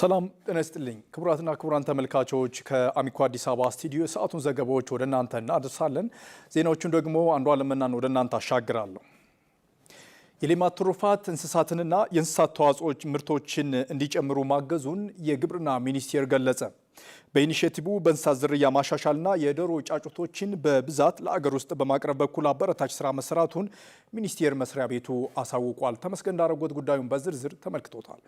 ሰላም ጤና ይስጥልኝ ክቡራትና ክቡራን ተመልካቾች ከአሚኮ አዲስ አበባ ስቱዲዮ ሰዓቱን ዘገባዎች ወደ እናንተ እናደርሳለን። ዜናዎቹን ደግሞ አንዷለምናን ወደ እናንተ አሻግራለሁ። የሌማት ትሩፋት እንስሳትንና የእንስሳት ተዋጽኦች ምርቶችን እንዲጨምሩ ማገዙን የግብርና ሚኒስቴር ገለጸ። በኢኒሼቲቭ በእንስሳት ዝርያ ማሻሻልና የዶሮ ጫጩቶችን በብዛት ለአገር ውስጥ በማቅረብ በኩል አበረታች ስራ መሰራቱን ሚኒስቴር መስሪያ ቤቱ አሳውቋል። ተመስገን ዳረጎት ጉዳዩን በዝርዝር ተመልክቶታል።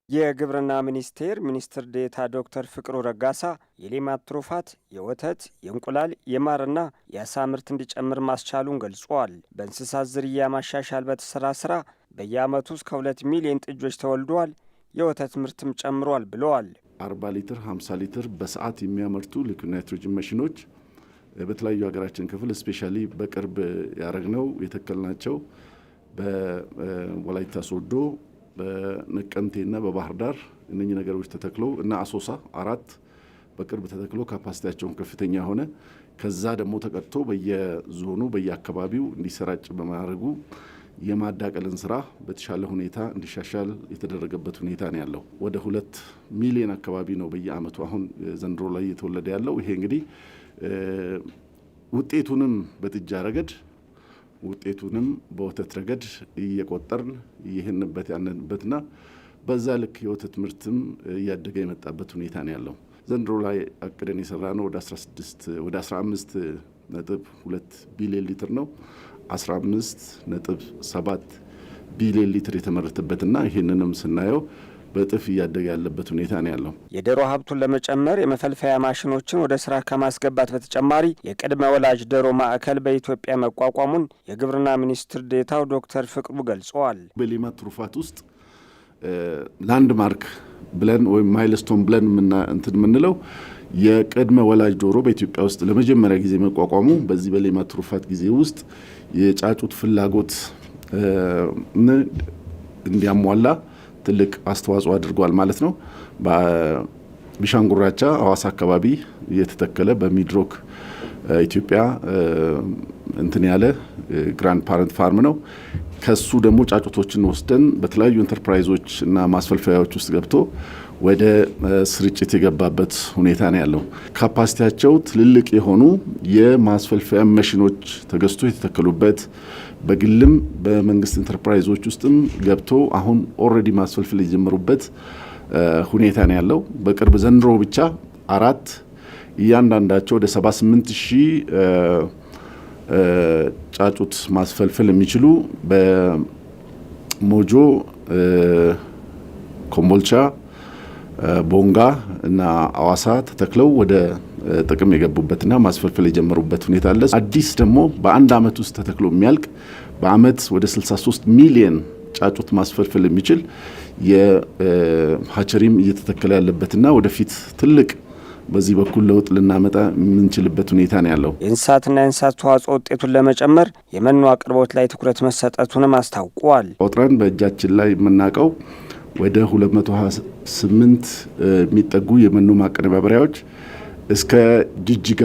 የግብርና ሚኒስቴር ሚኒስትር ዴኤታ ዶክተር ፍቅሩ ረጋሳ የሌማት ትሩፋት የወተት፣ የእንቁላል፣ የማርና የአሳ ምርት እንዲጨምር ማስቻሉን ገልጿል። በእንስሳት ዝርያ ማሻሻል በተሰራ ስራ በየዓመቱ እስከ 2 ሚሊዮን ጥጆች ተወልደዋል፣ የወተት ምርትም ጨምሯል ብለዋል። 40 ሊትር 50 ሊትር በሰዓት የሚያመርቱ ሊኩዊድ ናይትሮጅን ማሽኖች በተለያዩ ሀገራችን ክፍል ስፔሻሊ በቅርብ ያረግነው የተከልናቸው በወላይታ ሶዶ በነቀምቴና በባህር ዳር እነኚህ ነገሮች ተተክለው እና አሶሳ 4 በቅርብ ተተክለው ካፓሲቲያቸውን ከፍተኛ ሆነ ከዛ ደግሞ ተቀጥቶ በየዞኑ በየአካባቢው እንዲሰራጭ በማድረጉ የማዳቀልን ስራ በተሻለ ሁኔታ እንዲሻሻል የተደረገበት ሁኔታ ነው ያለው። ወደ 2 ሚሊዮን አካባቢ ነው በየአመቱ አሁን ዘንድሮ ላይ የተወለደ ያለው። ይሄ እንግዲህ ውጤቱንም በጥጃ ረገድ ውጤቱንም በወተት ረገድ እየቆጠርን ይህንበት ያነንበትና በዛ ልክ የወተት ምርትም እያደገ የመጣበት ሁኔታ ነው ያለው። ዘንድሮ ላይ አቅደን የሰራነው ወደ 15.2 ቢሊዮን ሊትር ነው። 15.7 ቢሊዮን ሊትር የተመረተበትና ይህንንም ስናየው በጥፍ እያደገ ያለበት ሁኔታ ነው ያለው። የዶሮ ሀብቱን ለመጨመር የመፈልፈያ ማሽኖችን ወደ ስራ ከማስገባት በተጨማሪ የቅድመ ወላጅ ዶሮ ማዕከል በኢትዮጵያ መቋቋሙን የግብርና ሚኒስትር ዴኤታው ዶክተር ፍቅሩ ገልጸዋል። በሌማት ትሩፋት ውስጥ ላንድማርክ ብለን ወይም ማይልስቶን ብለን የምንለው የቅድመ ወላጅ ዶሮ በኢትዮጵያ ውስጥ ለመጀመሪያ ጊዜ መቋቋሙ በዚህ በሌማት ትሩፋት ጊዜ ውስጥ የጫጩት ፍላጎት እንዲያሟላ ትልቅ አስተዋጽኦ አድርጓል ማለት ነው። በቢሻንጉራቻ ሐዋሳ አካባቢ የተተከለ በሚድሮክ ኢትዮጵያ እንትን ያለ ግራንድ ፓረንት ፋርም ነው። ከሱ ደግሞ ጫጩቶችን ወስደን በተለያዩ ኢንተርፕራይዞች እና ማስፈልፈያዎች ውስጥ ገብቶ ወደ ስርጭት የገባበት ሁኔታ ነው ያለው። ካፓሲቲያቸው ትልልቅ የሆኑ የማስፈልፈያ ማሽኖች ተገዝቶ የተተከሉበት በግልም በመንግስት ኢንተርፕራይዞች ውስጥም ገብቶ አሁን ኦልሬዲ ማስፈልፈል የጀመሩበት ሁኔታ ነው ያለው። በቅርብ ዘንድሮ ብቻ 4 እያንዳንዳቸው ወደ 78,000 ጫጩት ማስፈልፈል የሚችሉ በሞጆ ኮምቦልቻ ቦንጋ እና አዋሳ ተተክለው ወደ ጥቅም የገቡበትና ማስፈልፈል የጀመሩበት ሁኔታ አለ። አዲስ ደግሞ በአንድ አመት ውስጥ ተተክሎ የሚያልቅ በአመት ወደ 63 ሚሊዮን ጫጩት ማስፈልፈል የሚችል የሃቸሪም እየተተከለ ያለበትና ወደፊት ትልቅ በዚህ በኩል ለውጥ ልናመጣ የምንችልበት ሁኔታ ነው ያለው። የእንስሳትና የእንስሳት ተዋጽኦ ውጤቱን ለመጨመር የመኖ አቅርቦት ላይ ትኩረት መሰጠቱንም አስታውቋል። ቆጥረን በእጃችን ላይ የምናውቀው ወደ 228 የሚጠጉ የመኖ ማቀነባበሪያዎች እስከ ጅጅጋ፣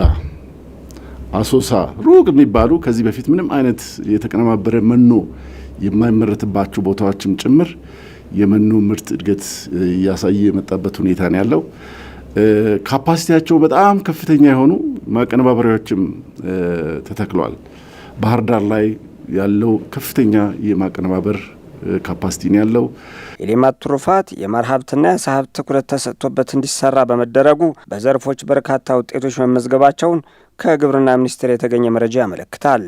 አሶሳ ሩቅ የሚባሉ ከዚህ በፊት ምንም አይነት የተቀነባበረ መኖ የማይመረትባቸው ቦታዎችም ጭምር የመኖ ምርት እድገት እያሳየ የመጣበት ሁኔታ ነው ያለው። ካፓሲቲያቸው በጣም ከፍተኛ የሆኑ ማቀነባበሪያዎችም ተተክለዋል። ባህር ዳር ላይ ያለው ከፍተኛ የማቀነባበር ካፓሲቲ ነው ያለው። የሌማት ትሩፋት የማር ሀብትና የአሳ ሀብት ትኩረት ተሰጥቶበት እንዲሰራ በመደረጉ በዘርፎች በርካታ ውጤቶች መመዝገባቸውን ከግብርና ሚኒስቴር የተገኘ መረጃ ያመለክታል።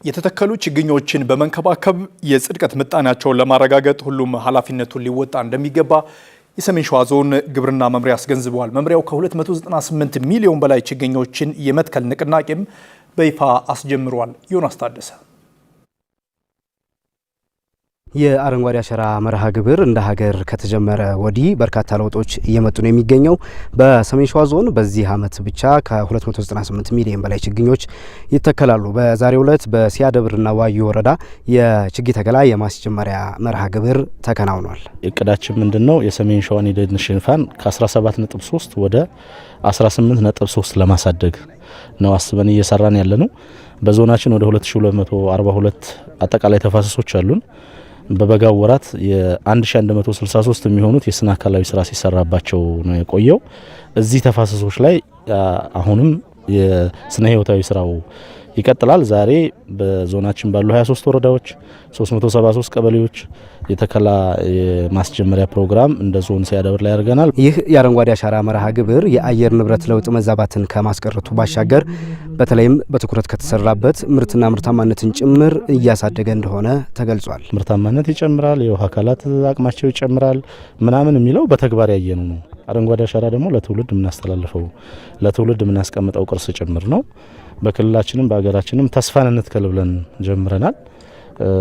የተተከሉ ችግኞችን በመንከባከብ የጽድቀት ምጣኔያቸውን ለማረጋገጥ ሁሉም ኃላፊነቱን ሊወጣ እንደሚገባ የሰሜን ሸዋ ዞን ግብርና መምሪያ አስገንዝበዋል። መምሪያው ከ298 ሚሊዮን በላይ ችግኞችን የመትከል ንቅናቄም በይፋ አስጀምሯል። ዮናስ ታደሰ የአረንጓዴ አሻራ መርሃ ግብር እንደ ሀገር ከተጀመረ ወዲህ በርካታ ለውጦች እየመጡ ነው የሚገኘው። በሰሜን ሸዋ ዞን በዚህ ዓመት ብቻ ከ298 ሚሊዮን በላይ ችግኞች ይተከላሉ። በዛሬው ዕለት በሲያደብርና ዋዩ ወረዳ የችግኝ ተከላ የማስጀመሪያ መርሃ ግብር ተከናውኗል። እቅዳችን ምንድነው? የሰሜን ሸዋን የደን ሽፋን ከ17.3 ወደ 18.3 ለማሳደግ ነው አስበን እየሰራን ያለነው። በዞናችን ወደ 2242 አጠቃላይ ተፋሰሶች አሉን። በበጋው ወራት የ1163 የሚሆኑት የስነ አካላዊ ስራ ሲሰራባቸው ነው የቆየው። እዚህ ተፋሰሶች ላይ አሁንም የስነ ህይወታዊ ስራው ይቀጥላል። ዛሬ በዞናችን ባሉ 23 ወረዳዎች 373 ቀበሌዎች የተከላ የማስጀመሪያ ፕሮግራም እንደ ዞን ሲያደብር ላይ ያደርገናል። ይህ የአረንጓዴ አሻራ መርሃ ግብር የአየር ንብረት ለውጥ መዛባትን ከማስቀረቱ ባሻገር በተለይም በትኩረት ከተሰራበት ምርትና ምርታማነትን ጭምር እያሳደገ እንደሆነ ተገልጿል። ምርታማነት ይጨምራል፣ የውሃ አካላት አቅማቸው ይጨምራል ምናምን የሚለው በተግባር ያየነው ነው። አረንጓዴ አሻራ ደግሞ ለትውልድ የምናስተላልፈው ለትውልድ የምናስቀምጠው ቅርስ ጭምር ነው። በክልላችንም በሀገራችንም ተስፋን እንትከል ብለን ጀምረናል።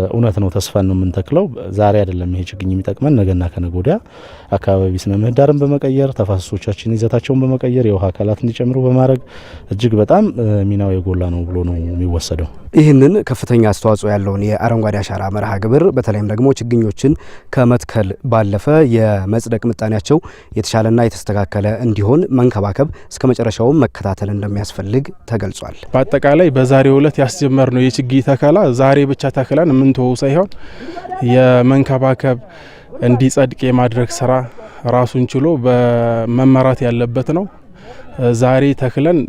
እውነት ነው፣ ተስፋን ነው የምንተክለው። ዛሬ አይደለም ይሄ ችግኝ የሚጠቅመን ነገና ከነገ ወዲያ አካባቢ ስነ ምህዳርን በመቀየር ተፋሰሶቻችን ይዘታቸውን በመቀየር የውሃ አካላት እንዲጨምሩ በማድረግ እጅግ በጣም ሚናው የጎላ ነው ብሎ ነው የሚወሰደው። ይህንን ከፍተኛ አስተዋጽኦ ያለውን የአረንጓዴ አሻራ መርሃ ግብር በተለይም ደግሞ ችግኞችን ከመትከል ባለፈ የመጽደቅ ምጣኔያቸው የተሻለና የተስተካከለ እንዲሆን መንከባከብ እስከ መጨረሻው መከታተል እንደሚያስፈልግ ተገልጿል። በአጠቃላይ በዛሬው ዕለት ያስጀመርነው የችግኝ ተከላ ዛሬ ብቻ ተከላን የምንተወው ሳይሆን የመንከባከብ እንዲጸድቅ የማድረግ ስራ ራሱን ችሎ በመመራት ያለበት ነው። ዛሬ ተክለን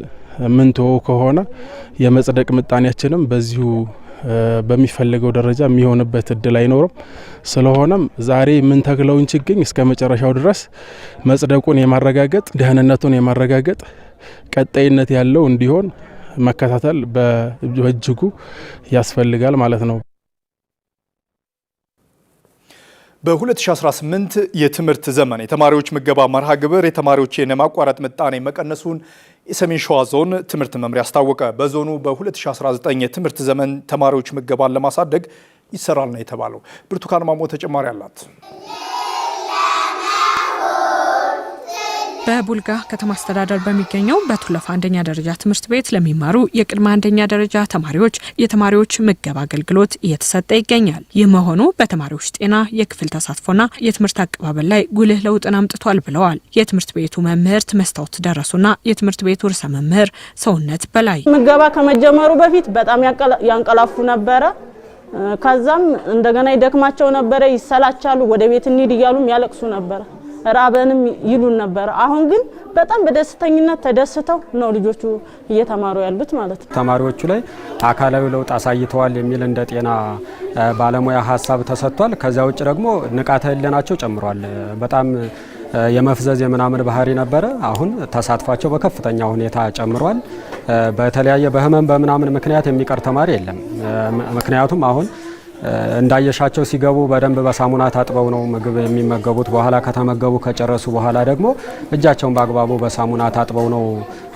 ምንተወው ከሆነ የመጽደቅ ምጣኔያችንም በዚሁ በሚፈልገው ደረጃ የሚሆንበት እድል አይኖርም። ስለሆነም ዛሬ የምንተክለውን ችግኝ እስከ መጨረሻው ድረስ መጽደቁን የማረጋገጥ ደህንነቱን የማረጋገጥ ቀጣይነት ያለው እንዲሆን መከታተል በእጅጉ ያስፈልጋል ማለት ነው። በ2018 የትምህርት ዘመን የተማሪዎች ምገባ መርሃ ግብር የተማሪዎችን የማቋረጥ ምጣኔ መቀነሱን የሰሜን ሸዋ ዞን ትምህርት መምሪያ አስታወቀ። በዞኑ በ2019 የትምህርት ዘመን ተማሪዎች ምገባን ለማሳደግ ይሰራል ነው የተባለው። ብርቱካን ማሞ ተጨማሪ አላት። በቡልጋ ከተማ አስተዳደር በሚገኘው በቱለፋ አንደኛ ደረጃ ትምህርት ቤት ለሚማሩ የቅድመ አንደኛ ደረጃ ተማሪዎች የተማሪዎች ምገባ አገልግሎት እየተሰጠ ይገኛል። ይህ መሆኑ በተማሪዎች ጤና፣ የክፍል ተሳትፎና የትምህርት አቀባበል ላይ ጉልህ ለውጥን አምጥቷል ብለዋል የትምህርት ቤቱ መምህርት መስታወት ደረሱና የትምህርት ቤቱ ርዕሰ መምህር ሰውነት በላይ። ምገባ ከመጀመሩ በፊት በጣም ያንቀላፉ ነበረ። ከዛም እንደገና ይደክማቸው ነበረ፣ ይሰላቻሉ፣ ወደ ቤት እንሂድ እያሉም ያለቅሱ ነበረ፣ ራበንም ይሉን ነበር። አሁን ግን በጣም በደስተኝነት ተደስተው ነው ልጆቹ እየተማሩ ያሉት ማለት ነው። ተማሪዎቹ ላይ አካላዊ ለውጥ አሳይተዋል የሚል እንደ ጤና ባለሙያ ሀሳብ ተሰጥቷል። ከዚያ ውጭ ደግሞ ንቃተ ህሊናቸው ጨምሯል። በጣም የመፍዘዝ የምናምን ባህሪ ነበረ። አሁን ተሳትፏቸው በከፍተኛ ሁኔታ ጨምሯል። በተለያየ በህመም በምናምን ምክንያት የሚቀር ተማሪ የለም። ምክንያቱም አሁን እንዳየሻቸው ሲገቡ በደንብ በሳሙና ታጥበው ነው ምግብ የሚመገቡት። በኋላ ከተመገቡ ከጨረሱ በኋላ ደግሞ እጃቸውን በአግባቡ በሳሙና ታጥበው ነው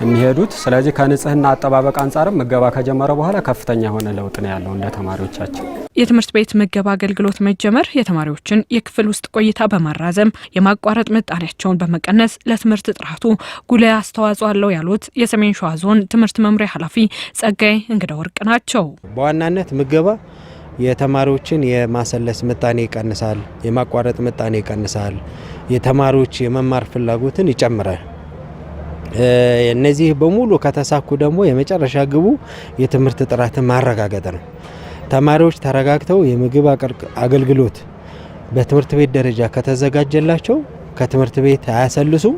የሚሄዱት። ስለዚህ ከንጽህና አጠባበቅ አንጻርም ምገባ ከጀመረ በኋላ ከፍተኛ የሆነ ለውጥ ነው ያለው እንደ ተማሪዎቻችን። የትምህርት ቤት ምገባ አገልግሎት መጀመር የተማሪዎችን የክፍል ውስጥ ቆይታ በማራዘም የማቋረጥ ምጣኔያቸውን በመቀነስ ለትምህርት ጥራቱ ጉልህ አስተዋጽኦ አለው ያሉት የሰሜን ሸዋ ዞን ትምህርት መምሪያ ኃላፊ ጸጋይ እንግዳ ወርቅ ናቸው። በዋናነት ምገባ የተማሪዎችን የማሰለስ ምጣኔ ይቀንሳል፣ የማቋረጥ ምጣኔ ይቀንሳል፣ የተማሪዎች የመማር ፍላጎትን ይጨምራል። እነዚህ በሙሉ ከተሳኩ ደግሞ የመጨረሻ ግቡ የትምህርት ጥራትን ማረጋገጥ ነው። ተማሪዎች ተረጋግተው የምግብ አገልግሎት በትምህርት ቤት ደረጃ ከተዘጋጀላቸው ከትምህርት ቤት አያሰልሱም።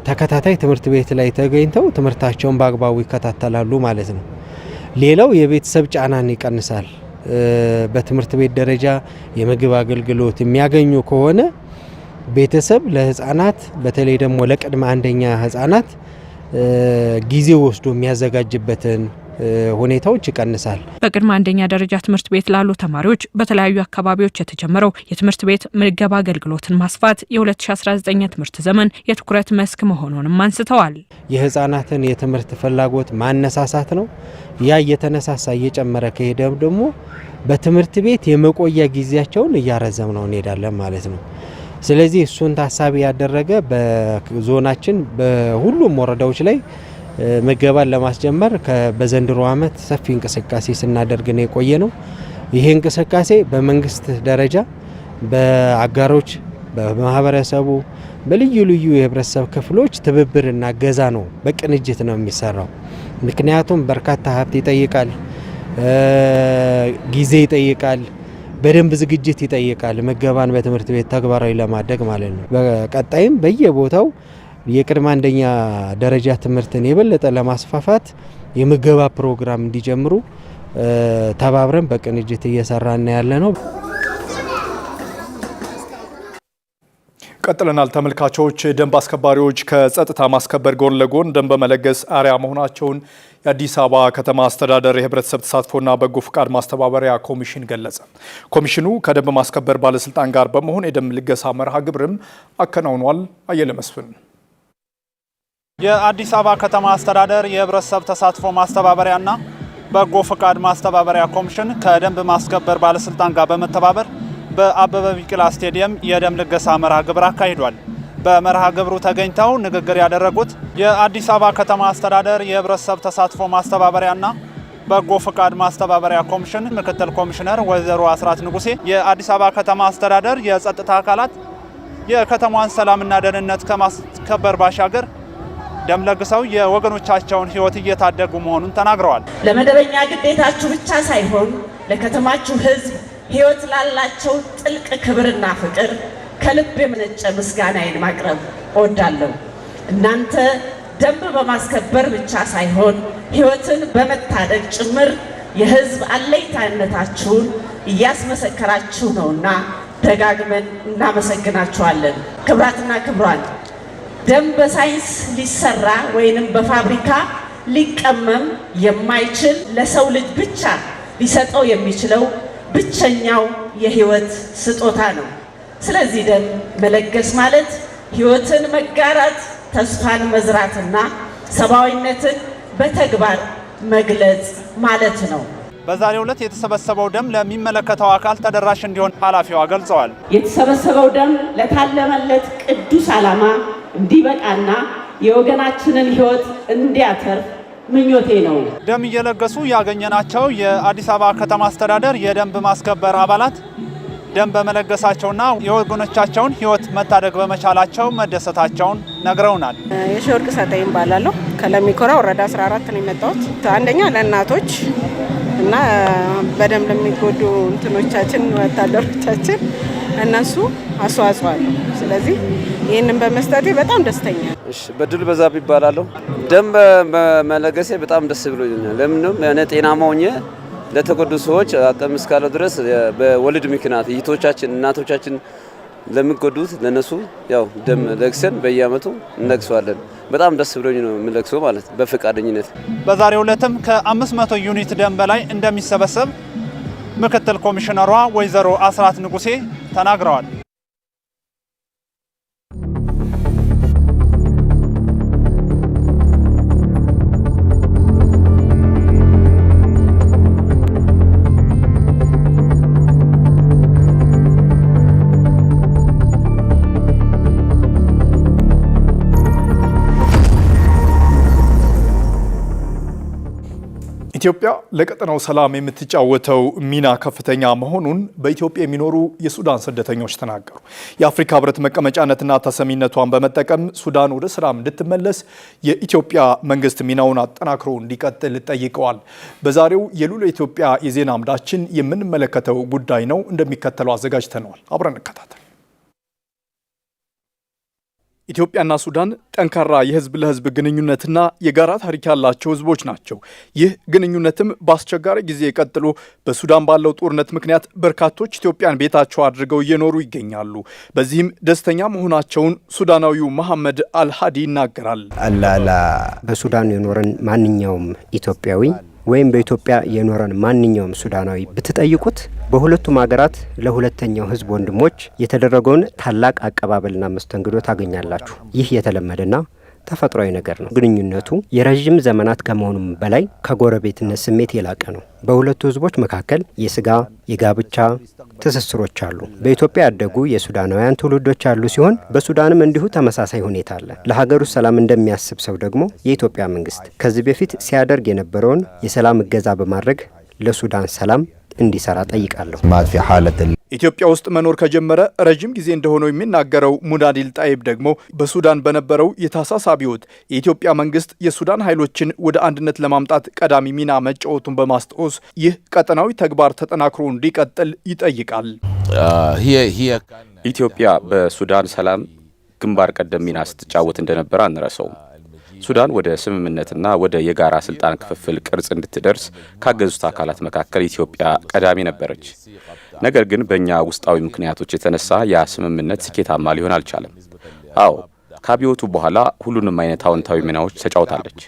ተከታታይ ትምህርት ቤት ላይ ተገኝተው ትምህርታቸውን በአግባቡ ይከታተላሉ ማለት ነው። ሌላው የቤተሰብ ጫናን ይቀንሳል። በትምህርት ቤት ደረጃ የምግብ አገልግሎት የሚያገኙ ከሆነ ቤተሰብ ለህፃናት በተለይ ደግሞ ለቅድመ አንደኛ ህፃናት ጊዜ ወስዶ የሚያዘጋጅበትን ሁኔታዎች ይቀንሳል። በቅድመ አንደኛ ደረጃ ትምህርት ቤት ላሉ ተማሪዎች በተለያዩ አካባቢዎች የተጀመረው የትምህርት ቤት ምገባ አገልግሎትን ማስፋት የ2019 ትምህርት ዘመን የትኩረት መስክ መሆኑንም አንስተዋል። የህፃናትን የትምህርት ፍላጎት ማነሳሳት ነው። ያ እየተነሳሳ እየጨመረ ከሄደ ደግሞ በትምህርት ቤት የመቆያ ጊዜያቸውን እያረዘም ነው እንሄዳለን ማለት ነው። ስለዚህ እሱን ታሳቢ ያደረገ በዞናችን በሁሉም ወረዳዎች ላይ ምገባን ለማስጀመር በዘንድሮ ዓመት ሰፊ እንቅስቃሴ ስናደርግ ነው የቆየ ነው። ይሄ እንቅስቃሴ በመንግስት ደረጃ በአጋሮች፣ በማህበረሰቡ፣ በልዩ ልዩ የህብረተሰብ ክፍሎች ትብብርና ገዛ ነው፣ በቅንጅት ነው የሚሰራው። ምክንያቱም በርካታ ሀብት ይጠይቃል፣ ጊዜ ይጠይቃል፣ በደንብ ዝግጅት ይጠይቃል። ምገባን በትምህርት ቤት ተግባራዊ ለማድረግ ማለት ነው። በቀጣይም በየቦታው የቅድመ አንደኛ ደረጃ ትምህርትን የበለጠ ለማስፋፋት የምገባ ፕሮግራም እንዲጀምሩ ተባብረን በቅንጅት እየሰራን ያለ ነው። ቀጥለናል ተመልካቾች። ደንብ አስከባሪዎች ከጸጥታ ማስከበር ጎን ለጎን ደንብ በመለገስ አርአያ መሆናቸውን የአዲስ አበባ ከተማ አስተዳደር የህብረተሰብ ተሳትፎና በጎ ፍቃድ ማስተባበሪያ ኮሚሽን ገለጸ። ኮሚሽኑ ከደንብ ማስከበር ባለስልጣን ጋር በመሆን የደንብ ልገሳ መርሃ ግብርም አከናውኗል። አየለ መስፍን። የአዲስ አበባ ከተማ አስተዳደር የህብረተሰብ ተሳትፎ ማስተባበሪያና በጎ ፍቃድ ማስተባበሪያ ኮሚሽን ከደንብ ማስከበር ባለስልጣን ጋር በመተባበር በአበበ ቢቂላ ስቴዲየም የደንብ ልገሳ መርሃ ግብር አካሂዷል። በመርሃ ግብሩ ተገኝተው ንግግር ያደረጉት የአዲስ አበባ ከተማ አስተዳደር የህብረተሰብ ተሳትፎ ማስተባበሪያና በጎ ፍቃድ ማስተባበሪያ ኮሚሽን ምክትል ኮሚሽነር ወይዘሮ አስራት ንጉሴ የአዲስ አበባ ከተማ አስተዳደር የጸጥታ አካላት የከተማዋን ሰላምና ደህንነት ከማስከበር ባሻገር ደም ለግሰው የወገኖቻቸውን ህይወት እየታደጉ መሆኑን ተናግረዋል። ለመደበኛ ግዴታችሁ ብቻ ሳይሆን ለከተማችሁ ህዝብ ህይወት ላላቸው ጥልቅ ክብርና ፍቅር ከልብ የመነጨ ምስጋናዬን ማቅረብ እወዳለሁ። እናንተ ደንብ በማስከበር ብቻ ሳይሆን ህይወትን በመታደግ ጭምር የህዝብ አለኝታነታችሁን እያስመሰከራችሁ ነውና ደጋግመን እናመሰግናችኋለን። ክብራትና ክብሯን፣ ደም በሳይንስ ሊሰራ ወይንም በፋብሪካ ሊቀመም የማይችል ለሰው ልጅ ብቻ ሊሰጠው የሚችለው ብቸኛው የህይወት ስጦታ ነው። ስለዚህ ደም መለገስ ማለት ህይወትን መጋራት፣ ተስፋን መዝራትና ሰብአዊነትን በተግባር መግለጽ ማለት ነው። በዛሬው ዕለት የተሰበሰበው ደም ለሚመለከተው አካል ተደራሽ እንዲሆን ኃላፊዋ ገልጸዋል። የተሰበሰበው ደም ለታለመለት ቅዱስ ዓላማ እንዲበቃና የወገናችንን ህይወት እንዲያተርፍ ምኞቴ ነው። ደም እየለገሱ ያገኘናቸው የአዲስ አበባ ከተማ አስተዳደር የደንብ ማስከበር አባላት ደም በመለገሳቸውና የወገኖቻቸውን ህይወት መታደግ በመቻላቸው መደሰታቸውን ነግረውናል። የሺወርቅ ሰጠኝ እባላለሁ። ከለሚኮራ ወረዳ 14 ነው የመጣሁት። አንደኛ ለእናቶች እና በደም ለሚጎዱ እንትኖቻችን ወታደሮቻችን እነሱ አስተዋጽኦ አለው። ስለዚህ ይህንን በመስጠቴ በጣም ደስተኛ። እሺ፣ በድል በዛብህ ይባላለሁ። ደም በመለገሴ በጣም ደስ ብሎኛል። ለምንም እኔ ጤናማ ሆኜ ለተጎዱ ሰዎች አቅም እስካለው ድረስ በወሊድ ምክንያት እህቶቻችን እናቶቻችን ለሚጎዱት ለነሱ ያው ደም ለግሰን በየአመቱ እንለግሰዋለን። በጣም ደስ ብሎኝ ነው የምለግሰው ማለት በፈቃደኝነት። በዛሬው ዕለትም ከ500 ዩኒት ደም በላይ እንደሚሰበሰብ ምክትል ኮሚሽነሯ ወይዘሮ አስራት ንጉሴ ተናግረዋል። ኢትዮጵያ ለቀጠናው ሰላም የምትጫወተው ሚና ከፍተኛ መሆኑን በኢትዮጵያ የሚኖሩ የሱዳን ስደተኞች ተናገሩ። የአፍሪካ ህብረት መቀመጫነትና ተሰሚነቷን በመጠቀም ሱዳን ወደ ሰላም እንድትመለስ የኢትዮጵያ መንግስት ሚናውን አጠናክሮ እንዲቀጥል ጠይቀዋል። በዛሬው የሉላ ኢትዮጵያ የዜና አምዳችን የምንመለከተው ጉዳይ ነው። እንደሚከተለው አዘጋጅተነዋል። አብረን እንከታተል። ኢትዮጵያና ሱዳን ጠንካራ የህዝብ ለህዝብ ግንኙነትና የጋራ ታሪክ ያላቸው ህዝቦች ናቸው። ይህ ግንኙነትም በአስቸጋሪ ጊዜ ቀጥሎ በሱዳን ባለው ጦርነት ምክንያት በርካቶች ኢትዮጵያን ቤታቸው አድርገው እየኖሩ ይገኛሉ። በዚህም ደስተኛ መሆናቸውን ሱዳናዊው መሐመድ አልሃዲ ይናገራል። በሱዳን የኖረን ማንኛውም ኢትዮጵያዊ ወይም በኢትዮጵያ የኖረን ማንኛውም ሱዳናዊ ብትጠይቁት በሁለቱም ሀገራት ለሁለተኛው ህዝብ ወንድሞች የተደረገውን ታላቅ አቀባበልና መስተንግዶ ታገኛላችሁ። ይህ የተለመደና ተፈጥሯዊ ነገር ነው። ግንኙነቱ የረዥም ዘመናት ከመሆኑም በላይ ከጎረቤትነት ስሜት የላቀ ነው። በሁለቱ ህዝቦች መካከል የስጋ የጋብቻ ትስስሮች አሉ። በኢትዮጵያ ያደጉ የሱዳናውያን ትውልዶች ያሉ ሲሆን በሱዳንም እንዲሁ ተመሳሳይ ሁኔታ አለ። ለሀገሩ ሰላም እንደሚያስብ ሰው ደግሞ የኢትዮጵያ መንግስት ከዚህ በፊት ሲያደርግ የነበረውን የሰላም እገዛ በማድረግ ለሱዳን ሰላም እንዲሰራ ጠይቃለሁ። ኢትዮጵያ ውስጥ መኖር ከጀመረ ረጅም ጊዜ እንደሆነው የሚናገረው ሙናዲል ጣይብ ደግሞ በሱዳን በነበረው የታህሳስ አብዮት የኢትዮጵያ መንግስት የሱዳን ኃይሎችን ወደ አንድነት ለማምጣት ቀዳሚ ሚና መጫወቱን በማስታወስ ይህ ቀጠናዊ ተግባር ተጠናክሮ እንዲቀጥል ይጠይቃል። ኢትዮጵያ በሱዳን ሰላም ግንባር ቀደም ሚና ስትጫወት እንደነበረ አንረሳውም። ሱዳን ወደ ስምምነትና ወደ የጋራ ስልጣን ክፍፍል ቅርጽ እንድትደርስ ካገዙት አካላት መካከል ኢትዮጵያ ቀዳሚ ነበረች። ነገር ግን በእኛ ውስጣዊ ምክንያቶች የተነሳ ያ ስምምነት ስኬታማ ሊሆን አልቻለም። አዎ ከአብዮቱ በኋላ ሁሉንም አይነት አዎንታዊ ሚናዎች ተጫውታለች።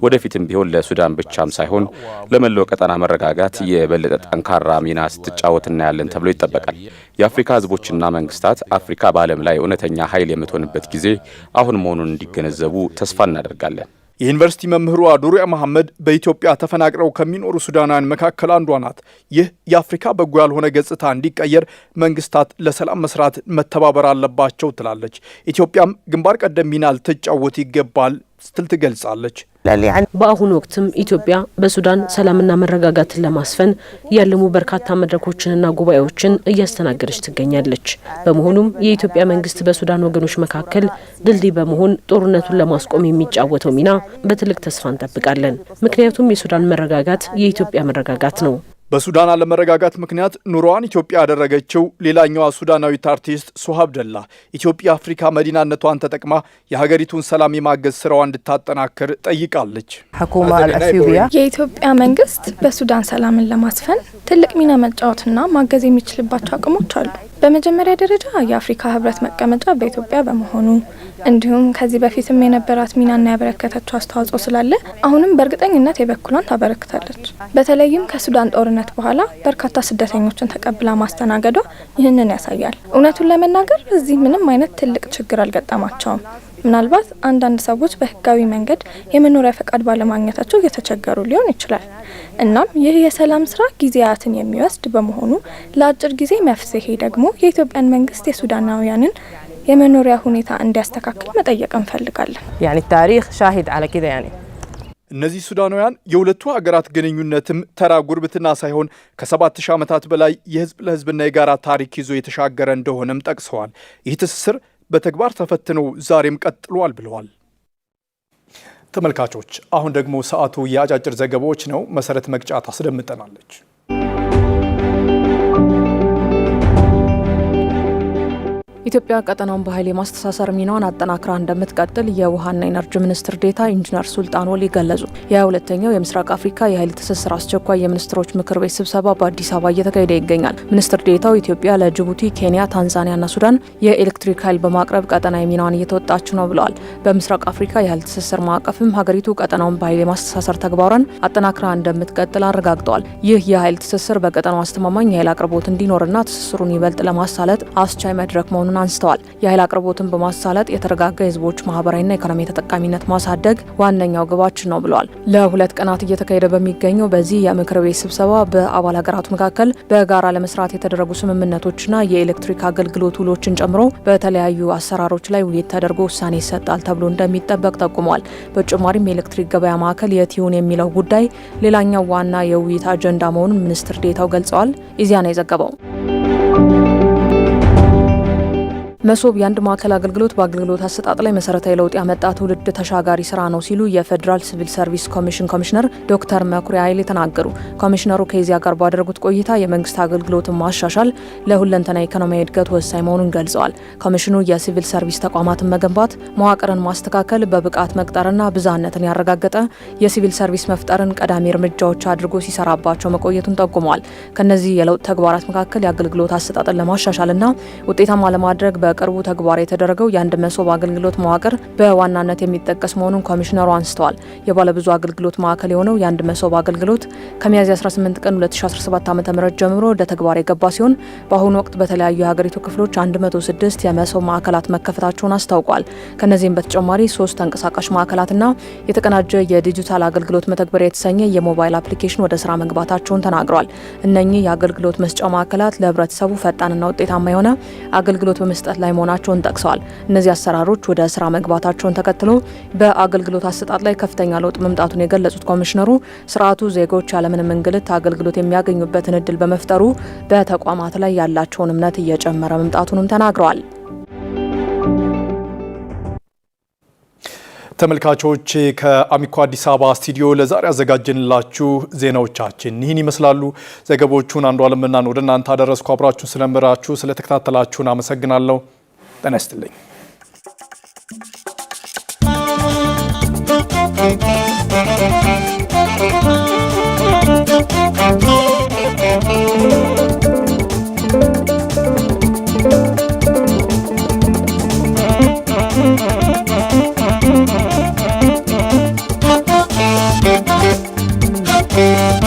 ወደፊትም ቢሆን ለሱዳን ብቻም ሳይሆን ለመላው ቀጠና መረጋጋት የበለጠ ጠንካራ ሚና ስትጫወት እናያለን ተብሎ ይጠበቃል። የአፍሪካ ህዝቦችና መንግስታት አፍሪካ በዓለም ላይ እውነተኛ ኃይል የምትሆንበት ጊዜ አሁን መሆኑን እንዲገነዘቡ ተስፋ እናደርጋለን። የዩኒቨርሲቲ መምህሯ ዱሪያ መሐመድ በኢትዮጵያ ተፈናቅለው ከሚኖሩ ሱዳናውያን መካከል አንዷ ናት። ይህ የአፍሪካ በጎ ያልሆነ ገጽታ እንዲቀየር መንግስታት ለሰላም መስራት መተባበር አለባቸው ትላለች። ኢትዮጵያም ግንባር ቀደም ሚና ልትጫወት ይገባል ስትል ትገልጻለች። በአሁኑ ወቅትም ኢትዮጵያ በሱዳን ሰላምና መረጋጋትን ለማስፈን ያለሙ በርካታ መድረኮችንና ጉባኤዎችን እያስተናገደች ትገኛለች። በመሆኑም የኢትዮጵያ መንግስት በሱዳን ወገኖች መካከል ድልድይ በመሆን ጦርነቱን ለማስቆም የሚጫወተው ሚና በትልቅ ተስፋ እንጠብቃለን። ምክንያቱም የሱዳን መረጋጋት የኢትዮጵያ መረጋጋት ነው። በሱዳን አለመረጋጋት ምክንያት ኑሮዋን ኢትዮጵያ ያደረገችው ሌላኛዋ ሱዳናዊት አርቲስት ሱሃ አብደላ ኢትዮጵያ አፍሪካ መዲናነቷን ተጠቅማ የሀገሪቱን ሰላም የማገዝ ስራዋን እንድታጠናክር ጠይቃለች። የኢትዮጵያ መንግስት በሱዳን ሰላምን ለማስፈን ትልቅ ሚና መጫወትና ማገዝ የሚችልባቸው አቅሞች አሉ። በመጀመሪያ ደረጃ የአፍሪካ ህብረት መቀመጫ በኢትዮጵያ በመሆኑ እንዲሁም ከዚህ በፊትም የነበራት ሚናና ያበረከተችው አስተዋጽኦ ስላለ አሁንም በእርግጠኝነት የበኩሏን ታበረክታለች። በተለይም ከሱዳን ጦርነት በኋላ በርካታ ስደተኞችን ተቀብላ ማስተናገዷ ይህንን ያሳያል። እውነቱን ለመናገር እዚህ ምንም አይነት ትልቅ ችግር አልገጠማቸውም። ምናልባት አንዳንድ ሰዎች በህጋዊ መንገድ የመኖሪያ ፈቃድ ባለማግኘታቸው እየተቸገሩ ሊሆን ይችላል። እናም ይህ የሰላም ስራ ጊዜያትን የሚወስድ በመሆኑ ለአጭር ጊዜ መፍትሄ ደግሞ የኢትዮጵያን መንግስት የሱዳናውያንን የመኖሪያ ሁኔታ እንዲያስተካክል መጠየቅ እንፈልጋለን። ታሪክ ሻሂድ አለ كده እነዚህ ሱዳናውያን የሁለቱ ሀገራት ግንኙነትም ተራ ጉርብትና ሳይሆን ከ7000 ዓመታት በላይ የህዝብ ለህዝብና የጋራ ታሪክ ይዞ የተሻገረ እንደሆነም ጠቅሰዋል። ይህ ትስስር በተግባር ተፈትኖ ዛሬም ቀጥሏል ብለዋል። ተመልካቾች አሁን ደግሞ ሰዓቱ የአጫጭር ዘገባዎች ነው። መሰረት መቅጫ ታስደምጠናለች። ኢትዮጵያ ቀጠናውን በኃይል የማስተሳሰር ሚናዋን አጠናክራ እንደምትቀጥል የውሃና ኢነርጂ ሚኒስትር ዴታ ኢንጂነር ሱልጣን ወሊ ገለጹ። የ22ኛው የምስራቅ አፍሪካ የኃይል ትስስር አስቸኳይ የሚኒስትሮች ምክር ቤት ስብሰባ በአዲስ አበባ እየተካሄደ ይገኛል። ሚኒስትር ዴታው ኢትዮጵያ ለጅቡቲ፣ ኬንያ፣ ታንዛኒያና ሱዳን የኤሌክትሪክ ኃይል በማቅረብ ቀጠናዊ ሚናዋን እየተወጣች ነው ብለዋል። በምስራቅ አፍሪካ የኃይል ትስስር ማዕቀፍም ሀገሪቱ ቀጠናውን በኃይል የማስተሳሰር ተግባሯን አጠናክራ እንደምትቀጥል አረጋግጠዋል። ይህ የኃይል ትስስር በቀጠናው አስተማማኝ የኃይል አቅርቦት እንዲኖርና ትስስሩን ይበልጥ ለማሳለጥ አስቻይ መድረክ መሆኑን አንስተዋል። የኃይል አቅርቦትን በማሳለጥ የተረጋጋ የህዝቦች ማህበራዊና ኢኮኖሚ ተጠቃሚነት ማሳደግ ዋነኛው ግባችን ነው ብለዋል። ለ2 ቀናት እየተካሄደ በሚገኘው በዚህ የምክር ቤት ስብሰባ በአባል ሀገራቱ መካከል በጋራ ለመስራት የተደረጉ ስምምነቶችና የኤሌክትሪክ አገልግሎት ውሎችን ጨምሮ በተለያዩ አሰራሮች ላይ ውይይት ተደርጎ ውሳኔ ይሰጣል ተብሎ እንደሚጠበቅ ጠቁመዋል። በተጨማሪም የኤሌክትሪክ ገበያ ማዕከል የት ይሁን የሚለው ጉዳይ ሌላኛው ዋና የውይይት አጀንዳ መሆኑን ሚኒስትር ዴታው ገልጸዋል። ኢዜአ ነው የዘገበው። መሶብ የአንድ ማዕከል አገልግሎት በአገልግሎት አሰጣጥ ላይ መሰረታዊ ለውጥ ያመጣ ትውልድ ተሻጋሪ ስራ ነው ሲሉ የፌዴራል ሲቪል ሰርቪስ ኮሚሽን ኮሚሽነር ዶክተር መኩሪያ ኃይሌ ተናገሩ። ኮሚሽነሩ ከኢዜአ ጋር ባደረጉት ቆይታ የመንግስት አገልግሎትን ማሻሻል ለሁለንተና ኢኮኖሚያዊ እድገት ወሳኝ መሆኑን ገልጸዋል። ኮሚሽኑ የሲቪል ሰርቪስ ተቋማትን መገንባት፣ መዋቅርን ማስተካከል፣ በብቃት መቅጠርና ብዝሃነትን ያረጋገጠ የሲቪል ሰርቪስ መፍጠርን ቀዳሚ እርምጃዎች አድርጎ ሲሰራባቸው መቆየቱን ጠቁመዋል። ከነዚህ የለውጥ ተግባራት መካከል የአገልግሎት አሰጣጥን ለማሻሻልና ውጤታማ ለማድረግ በቅርቡ ተግባራዊ የተደረገው የአንድ መሶብ አገልግሎት መዋቅር በዋናነት የሚጠቀስ መሆኑን ኮሚሽነሩ አንስተዋል። የባለብዙ አገልግሎት ማዕከል የሆነው የአንድ መሶብ አገልግሎት ከሚያዝያ 18 ቀን 2017 ዓ.ም ጀምሮ ወደ ተግባር የገባ ሲሆን በአሁኑ ወቅት በተለያዩ የሀገሪቱ ክፍሎች 106 የመሶብ ማዕከላት መከፈታቸውን አስታውቋል። ከነዚህም በተጨማሪ 3 ተንቀሳቃሽ ማዕከላትና የተቀናጀ የዲጂታል አገልግሎት መተግበሪያ የተሰኘ የሞባይል አፕሊኬሽን ወደ ስራ መግባታቸውን ተናግረዋል። እነኚህ የአገልግሎት መስጫ ማዕከላት ለህብረተሰቡ ፈጣንና ውጤታማ የሆነ አገልግሎት በመስጠት ላይ መሆናቸውን ጠቅሰዋል። እነዚህ አሰራሮች ወደ ስራ መግባታቸውን ተከትሎ በአገልግሎት አሰጣጥ ላይ ከፍተኛ ለውጥ መምጣቱን የገለጹት ኮሚሽነሩ ስርዓቱ ዜጎች ያለምንም እንግልት አገልግሎት የሚያገኙበትን እድል በመፍጠሩ በተቋማት ላይ ያላቸውን እምነት እየጨመረ መምጣቱንም ተናግረዋል። ተመልካቾች ከአሚኮ አዲስ አበባ ስቱዲዮ ለዛሬ ያዘጋጀንላችሁ ዜናዎቻችን ይህን ይመስላሉ። ዘገቦቹን አንዷለም እናን ወደ እናንተ አደረስኩ። አብራችሁን ስለመራችሁ ስለተከታተላችሁን አመሰግናለሁ። ጤና ይስጥልኝ። Thank you.